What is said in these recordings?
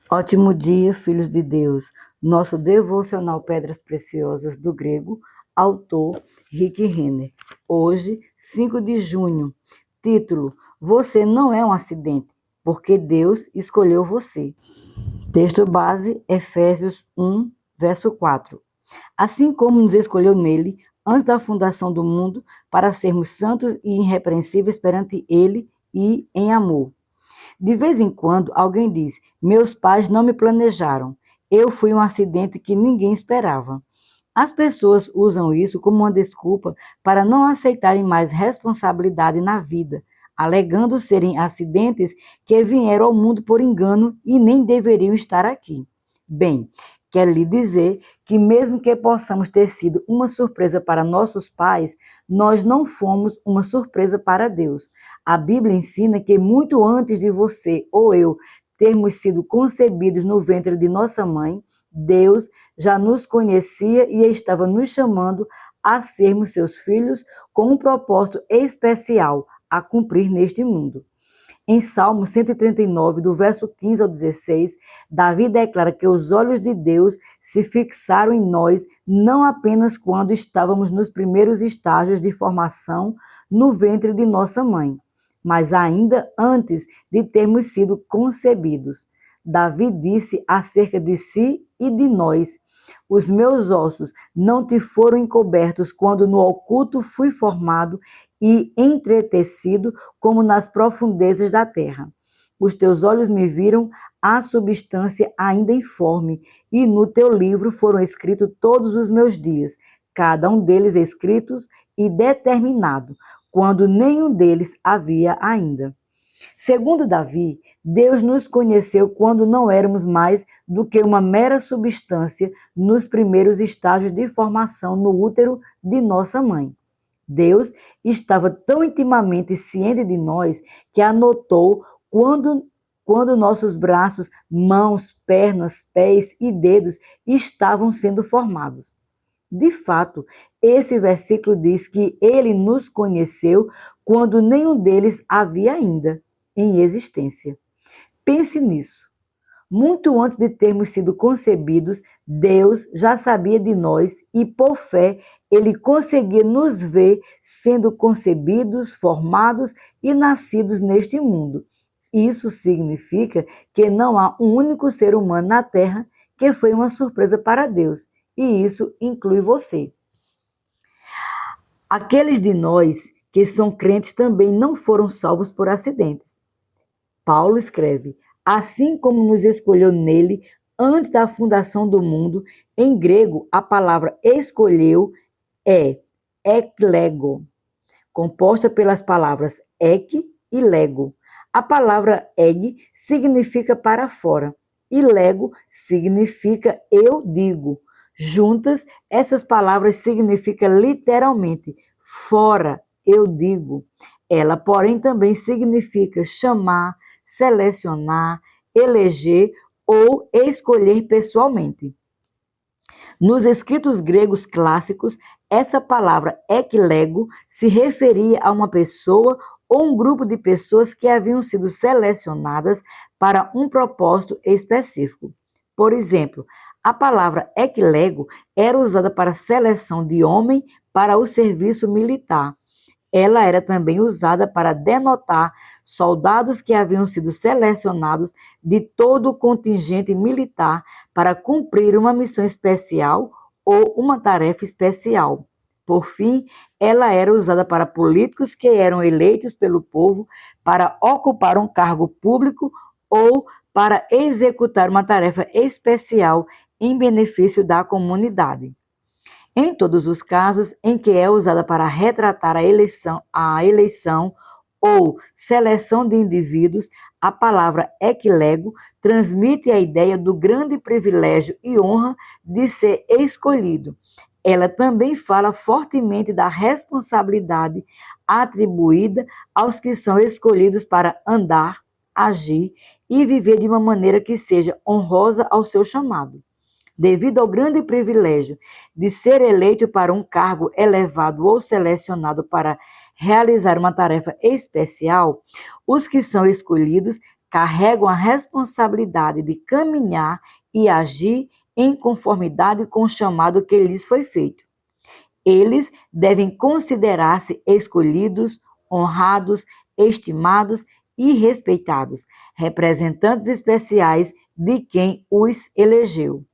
Ótimo dia, filhos de Deus. Nosso devocional Pedras Preciosas do grego, autor Rick Renner. Hoje, 5 de junho. Título: Você não é um acidente, porque Deus escolheu você. Texto base, Efésios 1, verso 4. Assim como nos escolheu nele, antes da fundação do mundo, para sermos santos e irrepreensíveis perante ele e em amor. De vez em quando, alguém diz: Meus pais não me planejaram. Eu fui um acidente que ninguém esperava. As pessoas usam isso como uma desculpa para não aceitarem mais responsabilidade na vida, alegando serem acidentes que vieram ao mundo por engano e nem deveriam estar aqui. Bem, quero lhe dizer que, mesmo que possamos ter sido uma surpresa para nossos pais, nós não fomos uma surpresa para Deus. A Bíblia ensina que, muito antes de você ou eu termos sido concebidos no ventre de nossa mãe, Deus já nos conhecia e estava nos chamando a sermos seus filhos com um propósito especial a cumprir neste mundo. Em Salmo 139, do verso 15 ao 16, Davi declara que os olhos de Deus se fixaram em nós não apenas quando estávamos nos primeiros estágios de formação no ventre de nossa mãe, mas ainda antes de termos sido concebidos. Davi disse acerca de si e de nós: Os meus ossos não te foram encobertos quando no oculto fui formado e entretecido como nas profundezas da terra. Os teus olhos me viram a substância ainda informe, e no teu livro foram escritos todos os meus dias, cada um deles escritos e determinado, quando nenhum deles havia ainda. Segundo Davi, Deus nos conheceu quando não éramos mais do que uma mera substância nos primeiros estágios de formação no útero de nossa mãe. Deus estava tão intimamente ciente de nós que anotou quando nossos braços, mãos, pernas, pés e dedos estavam sendo formados. De fato, esse versículo diz que ele nos conheceu quando nenhum deles havia ainda em existência. Pense nisso. Muito antes de termos sido concebidos, Deus já sabia de nós e, por fé, ele conseguia nos ver sendo concebidos, formados e nascidos neste mundo. Isso significa que não há um único ser humano na Terra que foi uma surpresa para Deus, e isso inclui você. Aqueles de nós que são crentes também não foram salvos por acidentes. Paulo escreve: assim como nos escolheu nele antes da fundação do mundo, em grego a palavra escolheu é eklego, composta pelas palavras ek e lego. A palavra eg significa para fora e lego significa eu digo. Juntas, essas palavras significam literalmente fora, eu digo. Ela, porém, também significa chamar, selecionar, eleger ou escolher pessoalmente. Nos escritos gregos clássicos, essa palavra eklego se referia a uma pessoa ou um grupo de pessoas que haviam sido selecionadas para um propósito específico. Por exemplo, a palavra eklego era usada para seleção de homem para o serviço militar. Ela era também usada para denotar soldados que haviam sido selecionados de todo o contingente militar para cumprir uma missão especial ou uma tarefa especial. Por fim, ela era usada para políticos que eram eleitos pelo povo para ocupar um cargo público ou para executar uma tarefa especial em benefício da comunidade. Em todos os casos em que é usada para retratar a eleição ou seleção de indivíduos, a palavra eklego transmite a ideia do grande privilégio e honra de ser escolhido. Ela também fala fortemente da responsabilidade atribuída aos que são escolhidos para andar, agir e viver de uma maneira que seja honrosa ao seu chamado. Devido ao grande privilégio de ser eleito para um cargo elevado ou selecionado para realizar uma tarefa especial, os que são escolhidos carregam a responsabilidade de caminhar e agir em conformidade com o chamado que lhes foi feito. Eles devem considerar-se escolhidos, honrados, estimados e respeitados, representantes especiais de quem os elegeu.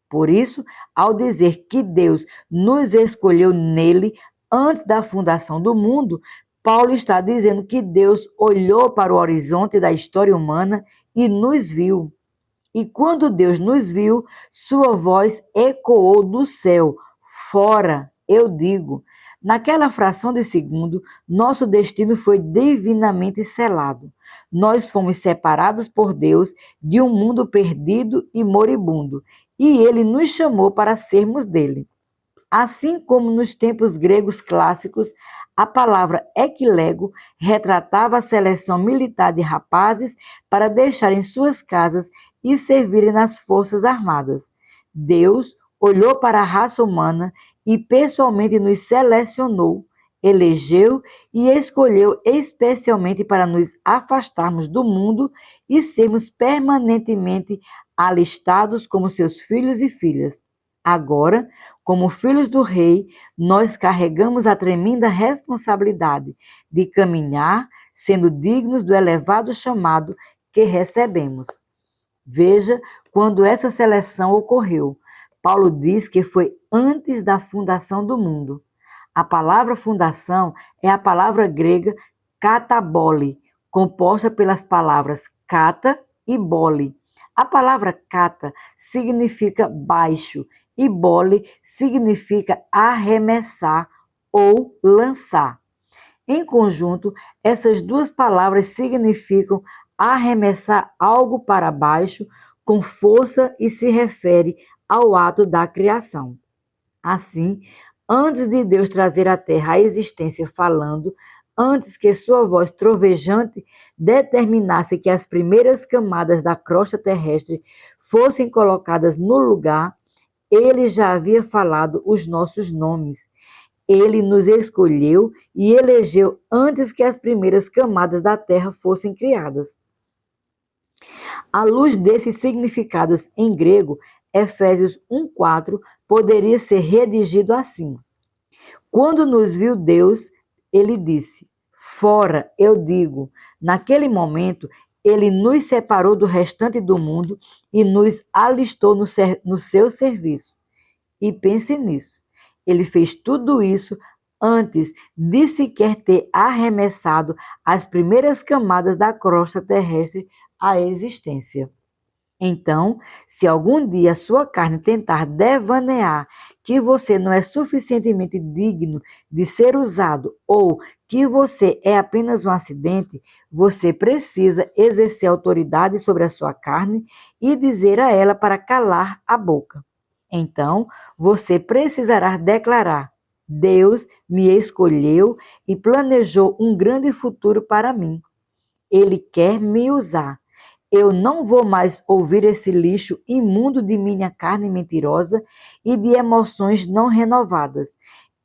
Por isso, ao dizer que Deus nos escolheu nele antes da fundação do mundo, Paulo está dizendo que Deus olhou para o horizonte da história humana e nos viu. E quando Deus nos viu, sua voz ecoou do céu: fora, eu digo. Naquela fração de segundo, nosso destino foi divinamente selado. Nós fomos separados por Deus de um mundo perdido e moribundo, e ele nos chamou para sermos dele. Assim como nos tempos gregos clássicos, a palavra equilego retratava a seleção militar de rapazes para deixarem suas casas e servirem nas forças armadas. Deus olhou para a raça humana e pessoalmente nos selecionou, elegeu e escolheu especialmente para nos afastarmos do mundo e sermos permanentemente alistados como seus filhos e filhas. Agora, como filhos do Rei, nós carregamos a tremenda responsabilidade de caminhar sendo dignos do elevado chamado que recebemos. Veja quando essa seleção ocorreu. Paulo diz que foi antes da fundação do mundo. A palavra fundação é a palavra grega katabole, composta pelas palavras kata e bole. A palavra kata significa baixo e bole significa arremessar ou lançar. Em conjunto, essas duas palavras significam arremessar algo para baixo com força e se refere ao ato da criação. Assim, antes de Deus trazer à terra a existência falando, antes que sua voz trovejante determinasse que as primeiras camadas da crosta terrestre fossem colocadas no lugar, ele já havia falado os nossos nomes. Ele nos escolheu e elegeu antes que as primeiras camadas da terra fossem criadas. À luz desses significados em grego, Efésios 1:4 poderia ser redigido assim: quando nos viu Deus, ele disse: fora, eu digo. Naquele momento, ele nos separou do restante do mundo e nos alistou no seu serviço. E pense nisso. Ele fez tudo isso antes de sequer ter arremessado as primeiras camadas da crosta terrestre à existência. Então, se algum dia a sua carne tentar devanear que você não é suficientemente digno de ser usado ou que você é apenas um acidente, você precisa exercer autoridade sobre a sua carne e dizer a ela para calar a boca. Então, você precisará declarar: Deus me escolheu e planejou um grande futuro para mim. Ele quer me usar. Eu não vou mais ouvir esse lixo imundo de minha carne mentirosa e de emoções não renovadas.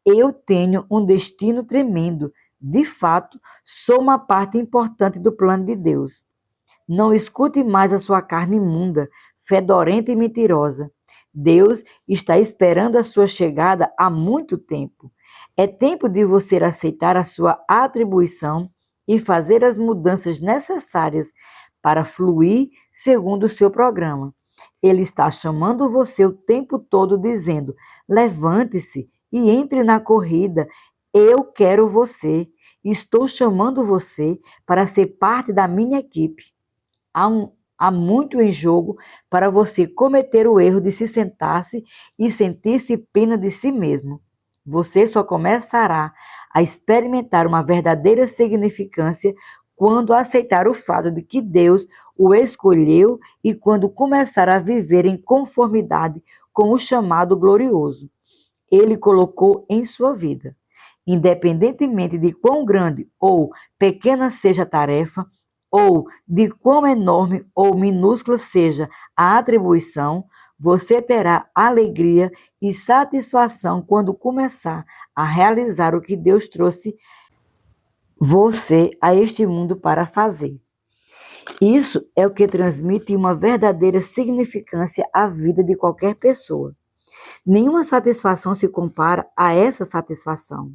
Eu tenho um destino tremendo. De fato, sou uma parte importante do plano de Deus. Não escute mais a sua carne imunda, fedorenta e mentirosa. Deus está esperando a sua chegada há muito tempo. É tempo de você aceitar a sua atribuição e fazer as mudanças necessárias para fluir segundo o seu programa. Ele está chamando você o tempo todo dizendo: levante-se e entre na corrida. Eu quero você. Estou chamando você para ser parte da minha equipe. Há muito em jogo para você cometer o erro de se sentar-se e sentir-se pena de si mesmo. Você só começará a experimentar uma verdadeira significância quando aceitar o fato de que Deus o escolheu e quando começar a viver em conformidade com o chamado glorioso. Ele colocou em sua vida. Independentemente de quão grande ou pequena seja a tarefa, ou de quão enorme ou minúscula seja a atribuição, você terá alegria e satisfação quando começar a realizar o que Deus trouxe você a este mundo para fazer. Isso é o que transmite uma verdadeira significância à vida de qualquer pessoa. Nenhuma satisfação se compara a essa satisfação.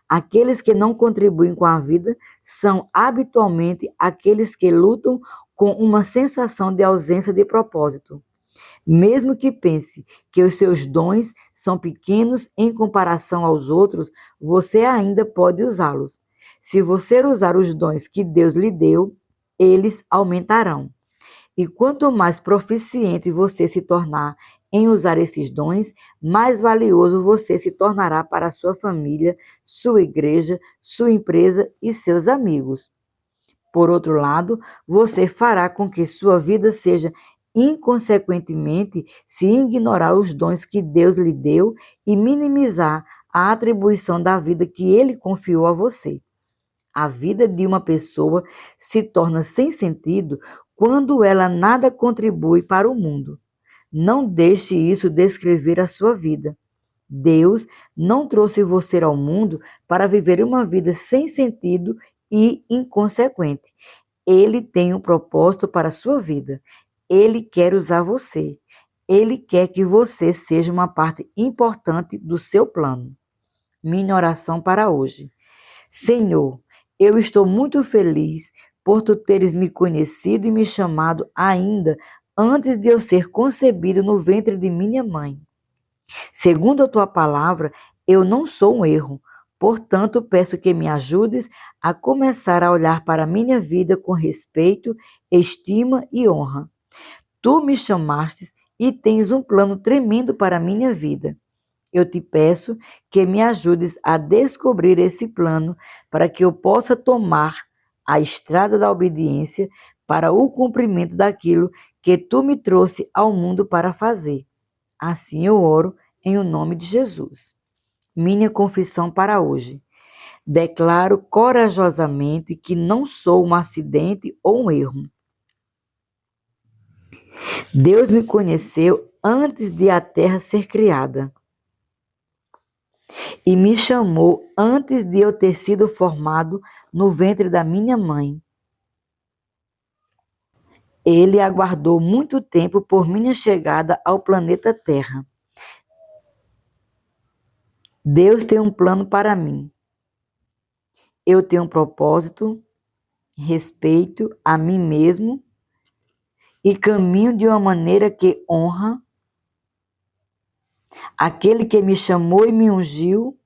Aqueles que não contribuem com a vida são habitualmente aqueles que lutam com uma sensação de ausência de propósito. Mesmo que pense que os seus dons são pequenos em comparação aos outros, você ainda pode usá-los. Se você usar os dons que Deus lhe deu, eles aumentarão. E quanto mais proficiente você se tornar em usar esses dons, mais valioso você se tornará para a sua família, sua igreja, sua empresa e seus amigos. Por outro lado, você fará com que sua vida seja inconsequentemente se ignorar os dons que Deus lhe deu e minimizar a atribuição da vida que ele confiou a você. A vida de uma pessoa se torna sem sentido quando ela nada contribui para o mundo. Não deixe isso descrever a sua vida. Deus não trouxe você ao mundo para viver uma vida sem sentido e inconsequente. Ele tem um propósito para a sua vida. Ele quer usar você. Ele quer que você seja uma parte importante do seu plano. Minha oração para hoje. Senhor, eu estou muito feliz por tu teres me conhecido e me chamado ainda antes de eu ser concebido no ventre de minha mãe. Segundo a tua palavra, eu não sou um erro. Portanto, peço que me ajudes a começar a olhar para a minha vida com respeito, estima e honra. Tu me chamastes e tens um plano tremendo para a minha vida. Eu te peço que me ajudes a descobrir esse plano para que eu possa tomar a estrada da obediência para o cumprimento daquilo que tu me trouxe ao mundo para fazer. Assim eu oro em o nome de Jesus. Minha confissão para hoje. Declaro corajosamente que não sou um acidente ou um erro. Deus me conheceu antes de a terra ser criada e me chamou antes de eu ter sido formado no ventre da minha mãe. Ele aguardou muito tempo por minha chegada ao planeta Terra. Deus tem um plano para mim. Eu tenho um propósito, respeito a mim mesmo e caminho de uma maneira que honra aquele que me chamou e me ungiu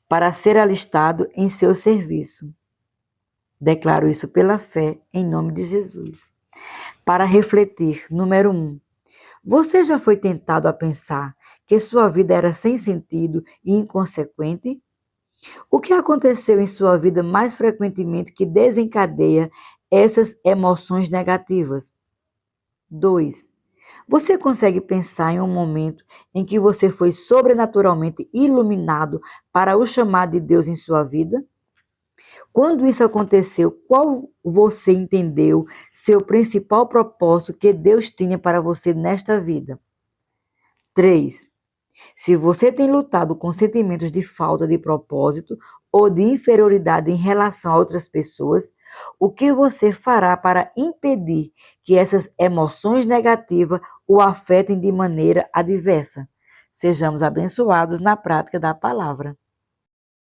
para ser alistado em seu serviço. Declaro isso pela fé, em nome de Jesus. Para refletir, número 1. Você já foi tentado a pensar que sua vida era sem sentido e inconsequente? O que aconteceu em sua vida mais frequentemente que desencadeia essas emoções negativas? 2. Você consegue pensar em um momento em que você foi sobrenaturalmente iluminado para o chamado de Deus em sua vida? Quando isso aconteceu, qual você entendeu seu principal propósito que Deus tinha para você nesta vida? 3. Se você tem lutado com sentimentos de falta de propósito ou de inferioridade em relação a outras pessoas, o que você fará para impedir que essas emoções negativas o afetem de maneira adversa? Sejamos abençoados na prática da palavra.